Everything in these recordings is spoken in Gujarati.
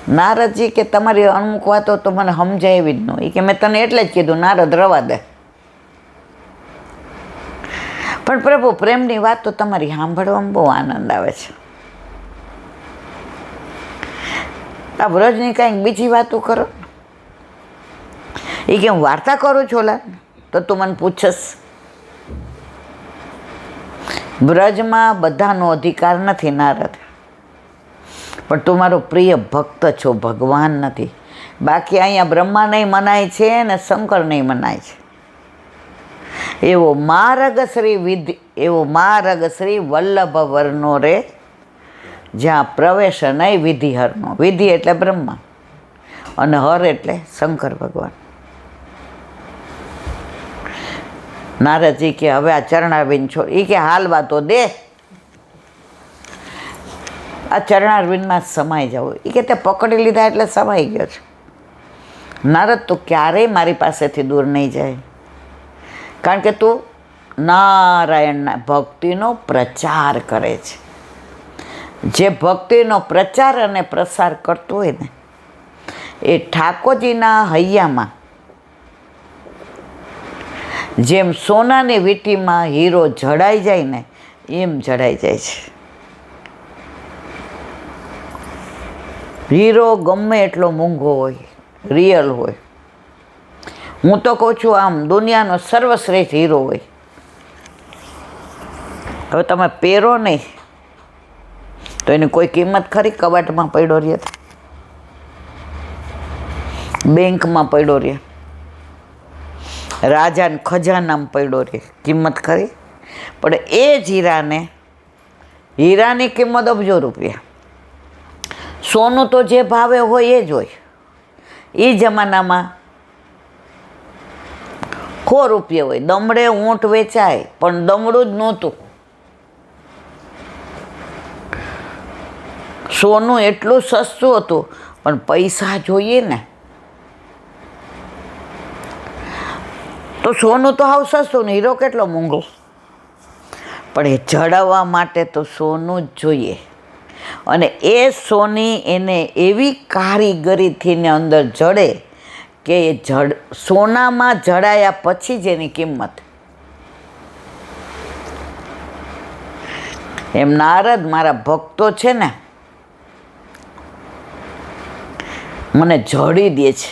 નારદજી કે તમારી અમુક વાતો તો મને સમજાય એવી જ ન. એ કે મેં તને એટલે જ કીધું નારદ રવા દે. પણ પ્રભુ પ્રેમની વાત તો તમારી સાંભળવામાં બહુ આનંદ આવે છે. આ વ્રજની કાંઈક બીજી વાતો કરો. એ કે હું વાર્તા કરું છું ઓલા તો તું મને પૂછસ. વ્રજમાં બધાનો અધિકાર નથી નારદ, પણ તું મારો પ્રિય ભક્ત છો, ભગવાન નથી. બાકી અહીંયા બ્રહ્મા નહીં મનાય છે ને શંકર નહીં મનાય છે. એવો માર્ગ શ્રી વલ્લભ વર્ણો રે, જ્યાં પ્રવેશ નહીં વિધિ હરનો. વિધિ એટલે બ્રહ્મા અને હર એટલે શંકર ભગવાન. નારદજી કે હવે આ ચરણારવિંદ છોડ. એ કે હાલવા તો દે, આ ચરણારવિંદમાં સમાઈ જવું. એ કે તે પકડી લીધા એટલે સમાઈ ગયો છે. નારદ તો ક્યારેય મારી પાસેથી દૂર નહીં જાય, કારણ કે તું નારાયણના ભક્તિનો પ્રચાર કરે છે. જે ભક્તિનો પ્રચાર અને પ્રસાર કરતો હોય ને એ ઠાકોરજીના હૈયામાં જેમ સોનાની વીંટીમાં હીરો જડાઈ જાય ને એમ જડાઈ જાય છે. હીરો ગમે એટલો મોંઘો હોય, રિયલ હોય. હું તો કહું છું આમ દુનિયાનો સર્વશ્રેષ્ઠ હીરો હોય, હવે તમે પહેરો નહીં તો એની કોઈ કિંમત ખરી? કબાટમાં પડ્યો રહે, બેંકમાં પડ્યો રહે, રાજાને ખજાનામાં પડ્યો રહે, કિંમત ખરી? પણ એ જ હીરાની કિંમત અબજો રૂપિયા. સોનું તો જે ભાવે હોય એ જ હોય. એ જમાનામાં 100 રૂપિયા હોય. દમડે ઊંટ વેચાય પણ દમડું જ નહોતું. સોનું એટલું સસ્તું હતું, પણ પૈસા જોઈએ ને તો સોનું તો હાવ સસ્તું ને હીરો કેટલો મોંઘો. પણ એ જડાવવા માટે તો સોનું જ જોઈએ. અને એ સોની એને એવી કારીગરીથી ને અંદર જડે કે એ સોનામાં જડાયા પછી જ એની કિંમત. એમ નારદ મારા ભક્તો છે ને મને જડી દે છે,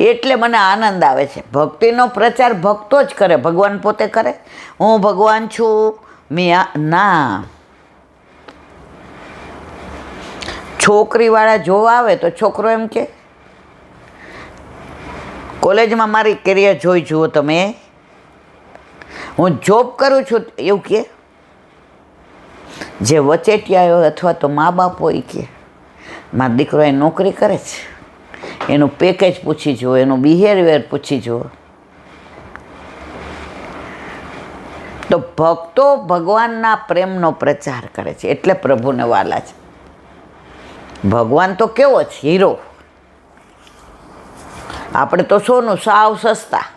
એટલે મને આનંદ આવે છે. ભક્તિનો પ્રચાર ભક્તો જ કરે, ભગવાન પોતે કરે. હું ભગવાન છું ના. છોકરીવાળા જોવા આવે તો છોકરો એમ કે કોલેજમાં મારી કેરિયર જોઈ જુઓ તમે, હું જોબ કરું છું એવું કે. જે વચેટિયા હોય અથવા તો મા બાપ હોય કે મારો દીકરો એ નોકરી કરે છે, એનું પેકેજ પૂછી જુઓ, એનું બિહેવિયર પૂછી જુઓ. તો ભક્તો ભગવાનના પ્રેમનો પ્રચાર કરે છે એટલે પ્રભુને વાલા છે. ભગવાન તો કેવો છે, હીરો. આપણે તો સોનું સાવ સસ્તા.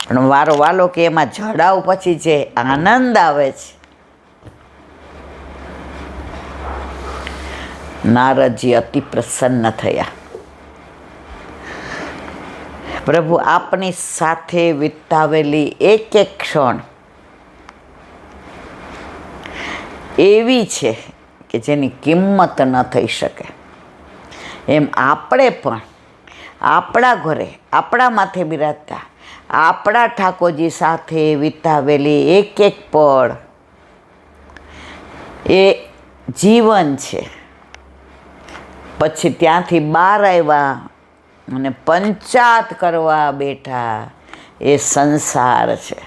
પણ વારો વાલો કે એમાં જડાવ પછી જે આનંદ આવે છે. નારદજી અતિ પ્રસન્ન થયા. પ્રભુ આપની સાથે વિતાવેલી એક એક ક્ષણ એવી છે કે જેની કિંમત ન થઈ શકે. એમ આપણે પણ આપણા ઘરે આપણા માથે બિરાજતા આપણા ઠાકોરજી સાથે વિતાવેલી એક એક પળ એ જીવન છે. પછી ત્યાંથી બહાર આવ્યા અને પંચાત કરવા બેઠા એ સંસાર છે.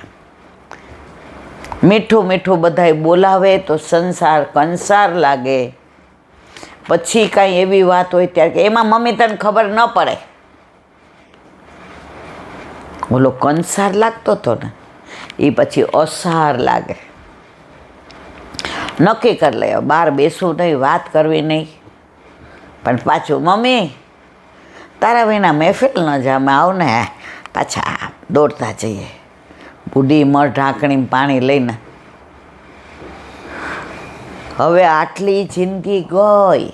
મીઠું મીઠું બધાય બોલાવે તો સંસાર કંસાર લાગે. પછી કાંઈ એવી વાત હોય ત્યારે કે એમાં મમ્મી તને ખબર ન પડે. ઓલો કંસાર લાગતો હતો ને એ પછી અસાર લાગે. નક્કી કરી લે બહાર બેસવું નહીં, વાત કરવી નહીં. પણ પાછું મમ્મી તારા વિના મહેફિલ ન જામે, આવને પાછા દોડતા જઈએ. બુઢી મર ઢાંકણી પાણી લઈને હવે આટલી જિંદગી ગઈ,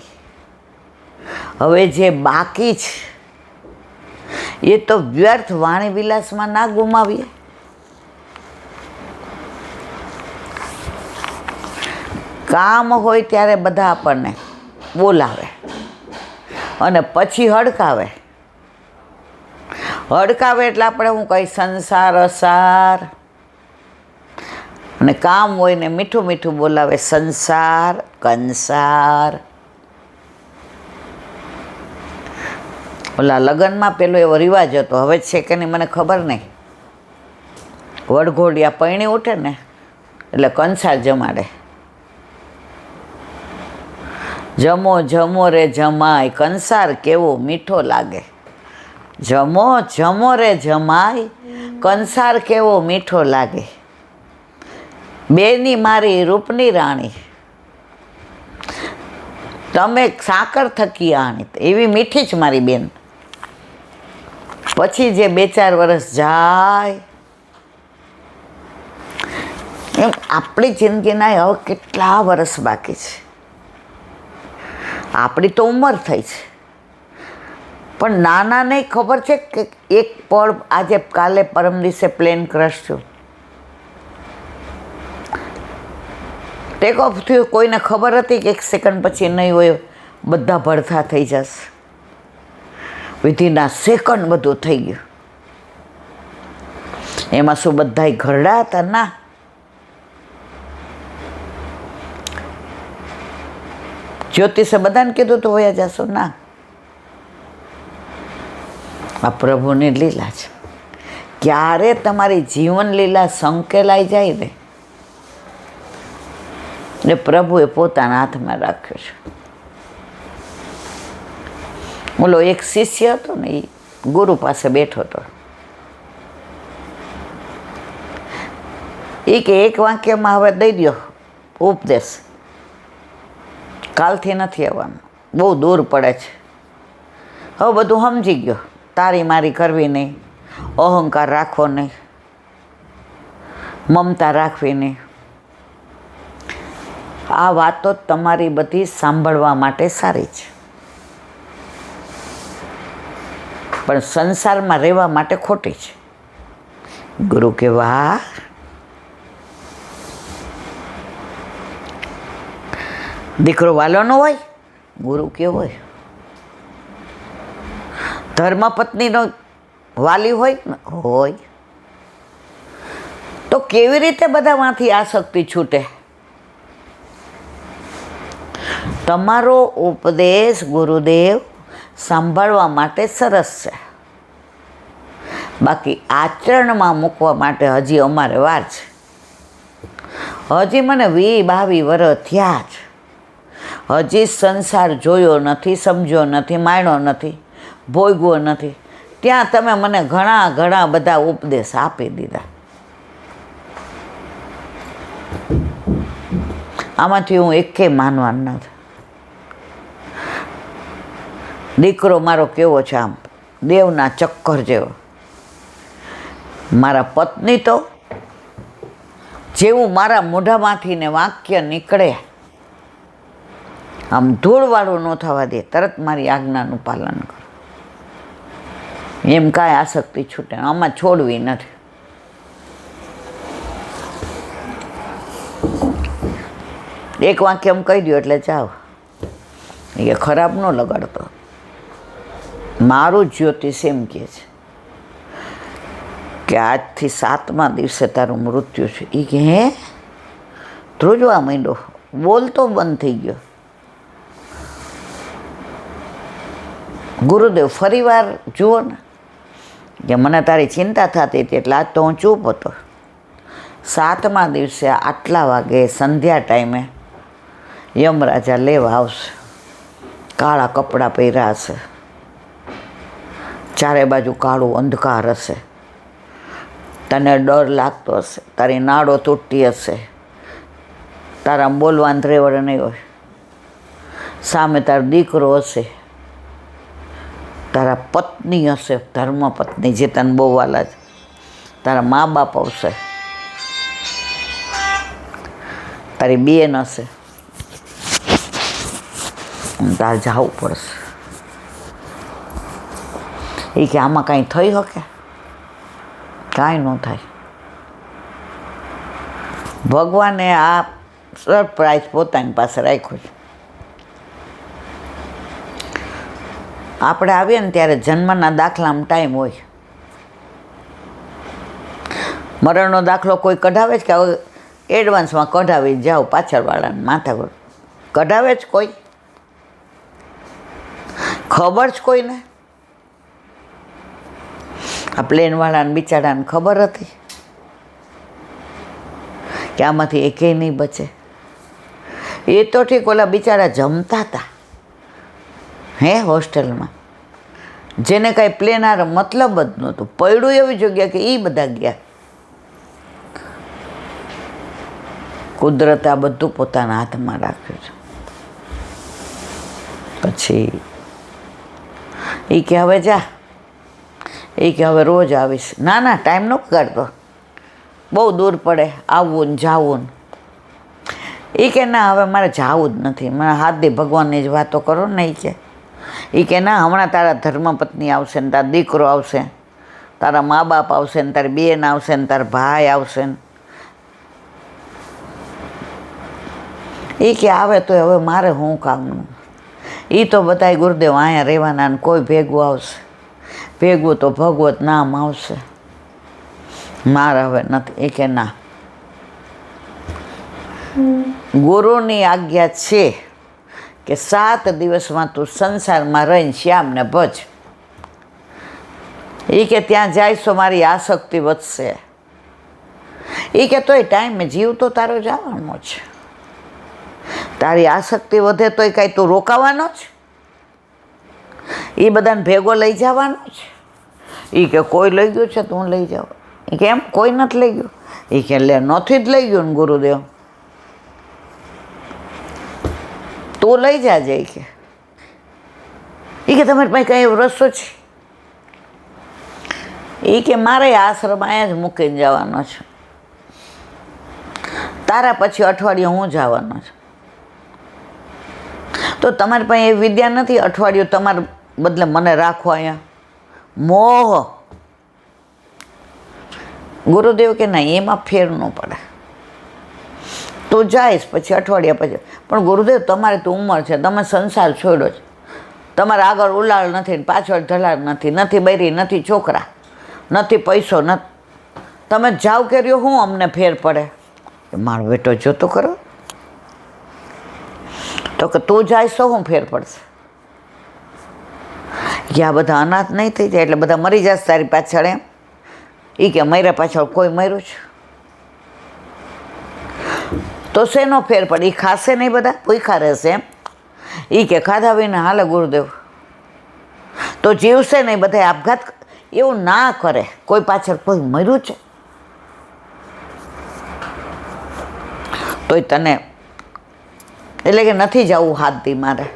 હવે જે બાકી છે એ તો વ્યર્થ વાણી વિલાસમાં ના ગુમાવીએ. કામ હોય ત્યારે બધા આપણને બોલાવે અને પછી હડકાવે એટલે આપણે હું કહી સંસાર અસાર, અને કામ હોય ને મીઠું મીઠું બોલાવે સંસાર કંસાર. ઓલા લગ્નમાં પેલો એવો રિવાજ હતો, હવે છે કે નહીં મને ખબર નહીં, વડઘોડિયા પૈણી ઉઠે ને એટલે કંસાર જમાડે. જમો જમો રે જમાય, કંસાર કેવો મીઠો લાગે. જમો જમો રે જમાય, કંસાર કેવો મીઠો લાગે. બેની મારી રૂપની રાણી, તમે સાકર થકી આણી, એવી મીઠી જ મારી બેન. પછી જે 2-4 વર્ષ જાય એમ આપણી જિંદગીના હવે કેટલા વર્ષ બાકી છે. આપણી તો ઉંમર થઈ છે, પણ નાનાને ખબર છે કે એક પળ આજે કાલે પરમ દિવસે પ્લેન ક્રશ થયું, ટેક ઓફ થયું, કોઈને ખબર હતી કે 1 સેકન્ડ પછી નહીં હોય, બધા ભડથા થઈ જશે. વિધિના સેકન્ડ બધું થઈ ગયું. એમાં શું બધાય ઘરડા હતા? ના. જ્યોતિષે બધાને કીધું તો વયા જશો? ના. આ પ્રભુની લીલા છે. ક્યારે તમારી જીવન લીલા સંકેલાઈ જાય ને એ પ્રભુએ પોતાના હાથમાં રાખ્યો છે. બોલો, એક શિષ્ય હતો ને, એ ગુરુ પાસે બેઠો હતો. એ કે એક વાક્યમાં હવે દઈ દો ઉપદેશ, કાલથી નથી આવવાનું, બહુ દૂર પડે છે. હવે બધું સમજી ગયો, તારી મારી કરવી નહીં, અહંકાર રાખવો નહીં, મમતા રાખવી નહીં. આ વાતો તમારી બધી સાંભળવા માટે સારી છે, પણ સંસારમાં રહેવા માટે ખોટી છે. ગુરુ કે વાહ, દીકરો વાલો ન હોય? ગુરુ કેવો હોય? ધર્મપત્નીનો વાલી હોય ને? હોય. તો કેવી રીતે બધામાંથી આસક્તિ છૂટે? તમારો ઉપદેશ ગુરુદેવ સાંભળવા માટે સરસ છે, બાકી આચરણમાં મૂકવા માટે હજી અમારે વાર છે. હજી મને 20-22 વર્ષ થયા છે, હજી સંસાર જોયો નથી, સમજ્યો નથી, માણ્યો નથી, ભોગવ્યો નથી. ત્યાં તમે મને ઘણા ઘણા બધા ઉપદેશ આપી દીધા. આમાંથી હું એકે માનવાનું નથી. દીકરો મારો કેવો છે? આમ દેવના ચક્કર જેવો. મારા પત્ની તો જેવું મારા મોઢામાંથી ને વાક્ય નીકળે, આમ ધૂળવાળું ન થવા દે, તરત મારી આજ્ઞાનું પાલન કરો. એમ કાંઈ આસક્તિ છૂટે, આમાં છોડવી નથી. એક વાક્ય એમ કહી દો એટલે જાઓ. એ ખરાબ ન લગાડતો. મારું જ્યોતિષ એમ કહે છે કે આજથી 7મા દિવસે તારું મૃત્યુ છે. એ કે હે? ધ્રુજવા માંડ્યો, બોલતો બંધ થઈ ગયો. ગુરુદેવ ફરીવાર જુઓ ને, કે મને તારી ચિંતા થતી હતી એટલે આજ તો હું ચૂપ હતો. 7મા દિવસે આટલા વાગે સંધ્યા ટાઈમે યમરાજા લેવા આવશે. કાળા કપડાં પહેર્યા હશે, ચારે બાજુ કાળું અંધકાર હશે, તને ડર લાગતો હશે, તારી નાડો તૂટતી હશે, તારા બોલવાનું ત્રેવડ નહીં હોય, સામે તારો દીકરો હશે, તારા પત્ની હશે, ધર્મપત્ની જે તને બહુ વાલા છે, તારા મા બાપ આવશે, તારી બેન હશે, તારે જવું પડશે. એ કે આમાં કાંઈ થઈ શકે? કાંઈ ન થાય. ભગવાને આ સરપ્રાઈઝ પોતાની પાસે રાખ્યું છે. આપણે આવીએ ને ત્યારે જન્મના દાખલામાં ટાઈમ હોય. મરણનો દાખલો કોઈ કઢાવે છે કે હવે એડવાન્સમાં કઢાવી જાઓ પાછળવાળાને માથા કઢાવે જ કોઈ? ખબર જ કોઈને? આ પ્લેનવાળાને બિચારાને ખબર હતી કે આમાંથી એકેય નહીં બચે. એ તો ઠીક, ઓલા બિચારા જમતા હતા હોસ્ટેલમાં, જેને કાંઈ પ્લેન હારે મતલબ જ નહોતું. પડ્યું એવી જગ્યા કે એ બધા ગયા. કુદરતે આ બધું પોતાના હાથમાં રાખ્યું છે. પછી એ કે હવે જા, એ કે હવે રોજ આવીશ. ના ના, ટાઈમ ન કાઢતો, બહુ દૂર પડે આવવું ને જાવું ને. એ કે ના, હવે મારે જાવું જ નથી, મને હાથ દી ભગવાનની જ વાતો કરો ને. એ કે ના, હમણાં તારા ધર્મપત્ની આવશે ને તારા દીકરો આવશે, તારા મા બાપ આવશે ને તારી બેન આવશે ને તારા ભાઈ આવશે ને. એ કે આવે તો હવે મારે શું કામનું? એ તો બધાય ગુરુદેવ અહીંયા રહેવાના ને કોઈ ભેગું આવશે, ભેગું તો ભગવત નામ આવશે, મારે હવે નથી. એ કે ના, ગુરુની આજ્ઞા છે કે 7 દિવસમાં તું સંસારમાં રહીને શ્યામને ભજ. એ કે ત્યાં જાય તો મારી આસક્તિ વધશે. એ કે તોય ટાઈમે જીવ તો તારો જવાનો છે. તારી આસક્તિ વધે તોય કાંઈ તું રોકાવાનો જ? એ બધાને ભેગો લઈ જવાનો છે? એ કે કોઈ લઈ ગયું છે તું લઈ જાવ. એ કે એમ કોઈ નથી લઈ ગયું? એ કે લે, નથી જ લઈ ગયું ને ગુરુદેવ, તું લઈ જાજે. એ કે તમારી પાસે કઈ એવો રસ્તો છે? એ કે મારે આશ્રમ અહીંયા જ મૂકીને જવાનો છે, તારા પછી અઠવાડિયું હું જવાનો છું. તો તમારી પાસે એવી વિદ્યા નથી અઠવાડિયું તમારે બદલે મને રાખો અહીંયા? મોહ. ગુરુદેવ કે ના, એમાં ફેર ન પડે, તું જઈશ પછી અઠવાડિયા પછી. પણ ગુરુદેવ તમારી તો ઉંમર છે, તમે સંસાર છોડ્યો છે, તમારે આગળ ઉલાળ નથી, પાછળ ઢલાળ નથી, નથી બૈરી, નથી છોકરા, નથી પૈસો, નથી. તમે જાવ કર્યો, હું અમને ફેર પડે? મારો બેટો જોતો કરો. તો કે તું જાય તો શું ફેર પડશે? કે આ બધા અનાથ નહીં થઈ જાય એટલે બધા મરી જશે તારી પાછળ એમ? એ કે મર્યા પાછળ કોઈ મર્યું છે તો શેનો ફેર પડે? એ ખાશે નહીં, બધા ભૂખા રહેશે એમ? એ કે ખાધા વિના હાલે ગુરુદેવ, તો જીવશે નહીં, બધા આપઘાત. એવું ના કરે, કોઈ પાછળ કોઈ મર્યું છે તોય તને, એટલે કે નથી જવું હાથ દી મારે.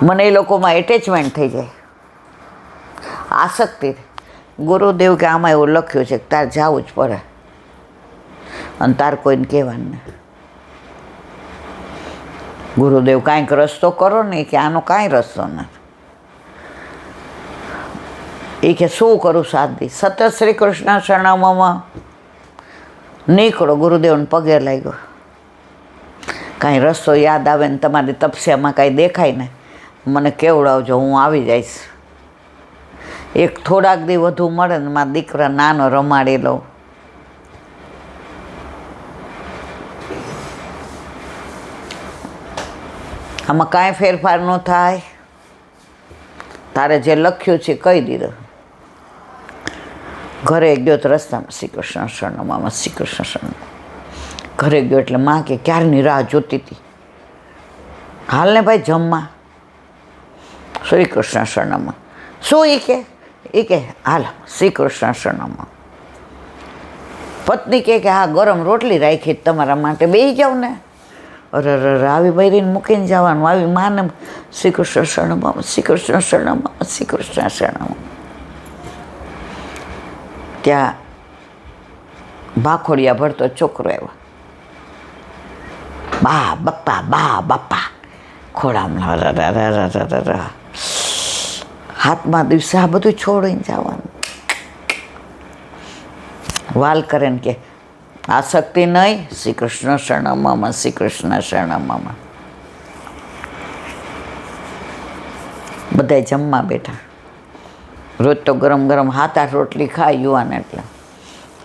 મને એ લોકોમાં એટેચમેન્ટ થઈ જાય, આસક્તિ. ગુરુદેવ કે આમાં એવું લખ્યું છે કે તારે જવું જ પડે અને તારે કોઈને કહેવાનું નહીં. ગુરુદેવ કાંઈક રસ્તો કરો ને, કે આનો કાંઈ રસ્તો નથી. એ કે શું કરું સાદી? સતત શ્રી કૃષ્ણ શરણામમાં નીકળો. ગુરુદેવને પગે લાગ્યો. કાંઈ રસ્તો યાદ આવે ને તમારી તપસ્યામાં કાંઈ દેખાય ને મને કેવડાવજો, હું આવી જઈશ. એક થોડાક દી વધુ મળે ને મારા દીકરા નાનો રમાડી લઉં. આમાં કાંઈ ફેરફાર ન થાય, તારે જે લખ્યું છે કહી દીધું. ઘરે ગયો તો રસ્તામાં શ્રી કૃષ્ણ શરણમાં, શ્રી કૃષ્ણ શરણ. ઘરે ગયો એટલે માં કે ક્યારની રાહ જોતી હતી, હાલ ને ભાઈ જમવા. શ્રી કૃષ્ણ શરણમાં શું? એ કે હાલ શ્રી કૃષ્ણ શરણમાં. પત્ની કે હા ગરમ રોટલી રાખી તમારા માટે, બેસી જાવ ને. અરે આવી બૈરીને મૂકીને જવાનું, આવી માને શ્રી કૃષ્ણ શરણમાં, શ્રી કૃષ્ણ શરણમાં, શ્રી કૃષ્ણ શરણમાં. ત્યાં ભાખોડિયા ભરતો છોકરો આવ્યો. બા બાપા ખોડામાં હાથમાં દિવસે આ બધું છોડીને જવાનું. વાલ કરે ને કે આસક્તિ નહીં, શ્રી કૃષ્ણ શરણમમાં, શ્રી કૃષ્ણ શરણમમાં. બધાય જમવા બેઠા. રોજ તો ગરમ ગરમ 7-8 રોટલી ખાય યુવાન, એટલે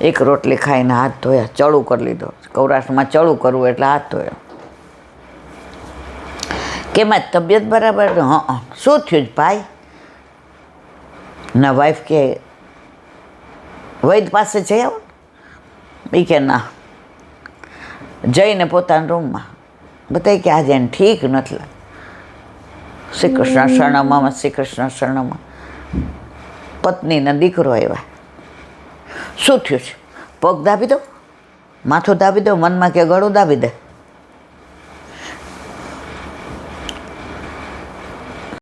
એક રોટલી ખાઈને હાથ ધોયા, ચડું કરી લીધો. સૌરાષ્ટ્રમાં ચડું કરવું એટલે હાથ ધોયા. કેમાં તબિયત બરાબર? હા. શું થયું ભાઈ? ના વાઈફ કે વૈદ પાસે જઈ આવો. એ કે ના, જઈને પોતાના રૂમમાં. બધાય કે આજે એને ઠીક નથી લાગતું. શ્રી કૃષ્ણ શરણમાં, શ્રી કૃષ્ણ શરણમાં. પત્નીને દીકરો આવ્યા. શું થયું છે? પગ દાબી દો, માથું દાબી દો, મનમાં કે ગળું દાબી દે.